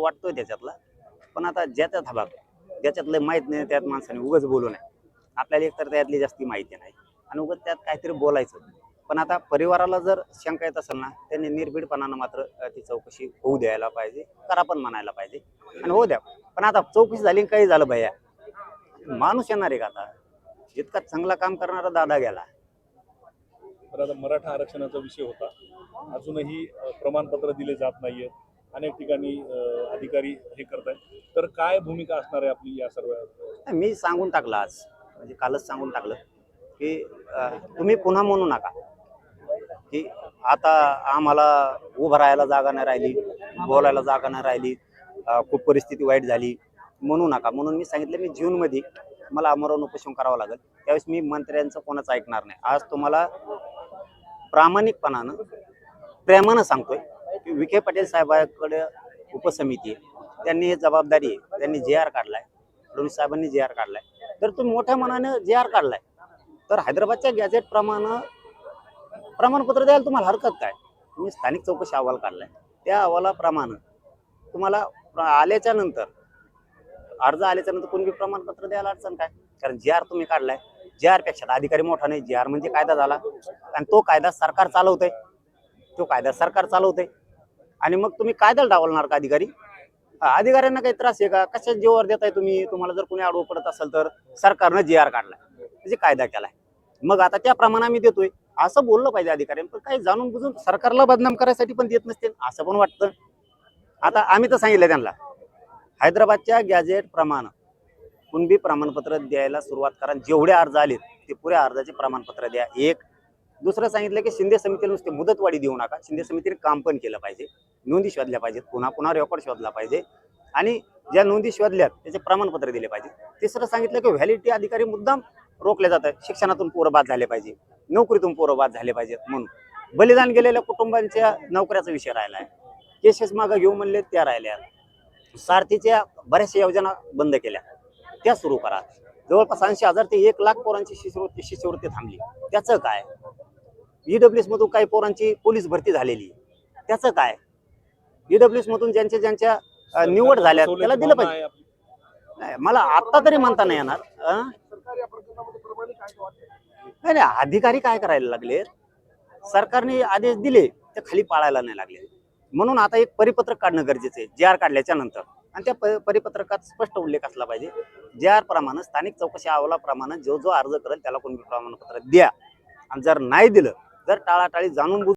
वाटतोय त्याच्यातला, पण आता ज्याच्यात हा भाग ज्याच्यातलं माहीत नाही त्यात माणसाने उगाच बोलू नये. आपल्याला एकतर त्यातली जास्ती माहिती नाही आणि उगाच त्यात काहीतरी बोलायचं. पण आता परिवाराला जर शंका येत असेल ना, त्यांनी निर्भीडपणानं मात्र ती चौकशी होऊ द्यायला पाहिजे, करा पण म्हणायला पाहिजे आणि होऊ द्या. पण आता चौकशी झाली काही झालं भैया, माणूस येणार आहे का आता? जितका चांगला काम करणारा दादा गेला. तर आता मराठा आरक्षणाचा विषय होता, अजूनही प्रमाणपत्र दिले जात नाहीये, अनेक ठिकाणी अधिकारी हे करतायत. तर काय भूमिका असणार आहे आपली या सर्व? मी सांगून टाकलं आज, म्हणजे कालच सांगून टाकलं की तुम्ही पुन्हा म्हणू नका की आता आम्हाला उभं राहायला जागा नाही राहिली, बोलायला जागा नाही राहिली, खूप परिस्थिती वाईट झाली, म्हणू नका. म्हणून मी सांगितलं मी जूनमध्ये मला आमरण उपोषण करावं लागेल, त्यावेळेस मी मंत्र्यांचं कोणाचं ऐकणार नाही. आज तुम्हाला प्रामाणिकपणानं प्रेमानं सांगतोय की विखे पाटील साहेबांकडे उपसमिती आहे, त्यांनी हे जबाबदारी आहे, त्यांनी जे आर काढलाय, फडणवीस साहेबांनी जे आर काढलाय, तर तुम्ही मोठ्या मनाने जे आर काढलाय तर हैदराबादच्या गॅझेट प्रमाणे प्रमाणपत्र द्यायला तुम्हाला हरकत काय? तुम्ही स्थानिक चौकशी अहवाल काढलाय, त्या अहवालाप्रमाणे तुम्हाला आल्याच्या नंतर अर्ज आल्याच्या नंतर कोणी प्रमाणपत्र द्यायला अडचण काय? कारण जे आर तुम्ही काढलाय, जे आर पेक्षा अधिकारी मोठा नाही, जे आर म्हणजे कायदा झाला आणि तो कायदा सरकार चालवतंय, तो कायदा सरकार चालवतंय आणि मग तुम्ही कायद्याला डावलणार का अधिकारी? अधिकाऱ्यांना काही त्रास आहे का? कशा जीवावर देताय तुम्ही? तुम्हाला जर कोणी आडवं पडत असेल तर सरकारनं जे आर काढलाय म्हणजे कायदा केलाय, मग आता त्याप्रमाणे आम्ही देतोय असं बोललं पाहिजे अधिकाऱ्यांनी. पण काही जाणून बुजून सरकारला बदनाम करायसाठी पण देत नसते असं पण वाटतं. आता आम्ही तर सांगितलं त्यांना हैदराबादच्या गॅझेट प्रमाणे कुणबी प्रमाणपत्र द्यायला सुरुवात करा, जेवढे अर्ज आले ते पुऱ्या अर्जाचे प्रमाणपत्र द्या. एक दुसरं सांगितलं की शिंदे समितीला नुसते मुदतवाढी देऊ नका, शिंदे समितीने काम पण केलं पाहिजे, नोंदी शोधल्या पाहिजेत, पुन्हा पुन्हा रेकॉर्ड शोधला पाहिजे आणि ज्या नोंदी शोधल्यात त्याचे प्रमाणपत्र दिले पाहिजे. तिसरं सांगितलं की व्हॅलिडिटी अधिकारी मुद्दाम रोखले जातात, शिक्षणातून पोरं बाद झाले पाहिजे, नोकरीतून पोरं बाद झाले पाहिजेत म्हणून. बलिदान गेलेल्या कुटुंबांच्या नोकऱ्याचा विषय राहिला आहे, केसेस मागं घेऊ म्हणले त्या राहिल्या, सारथीच्या बऱ्याचशा योजना बंद केल्या त्या सुरू करा. जवळपास 80,000 ते 1,00,000 पोरांची शिष्यवृत्ती थांबली, त्याचं काय? ईडब्ल्यूएस मधून काही पोरांची पोलीस भरती झालेली, त्याचं काय? ईडब्ल्यूएस मधून ज्यांच्या निवड झाल्या त्याला दिलं पाहिजे. नाही, मला आता तरी म्हणता नाही येणार. नाही नाही, अधिकारी काय करायला लागले, सरकारने आदेश दिले ते खाली पाळायला नाही लागले. म्हणून आता एक परिपत्रक काढणं गरजेचं आहे जे आर काढल्याच्या नंतर, आणि त्या परिपत्रकात स्पष्ट उल्लेख असला पाहिजे जे आर प्रमाणे स्थानिक चौकशी अहवालाप्रमाणे जो जो अर्ज करेल त्याला कोणते प्रमाणपत्र द्या, आणि जर नाही दिलं, जर टाळाटाळी जाणून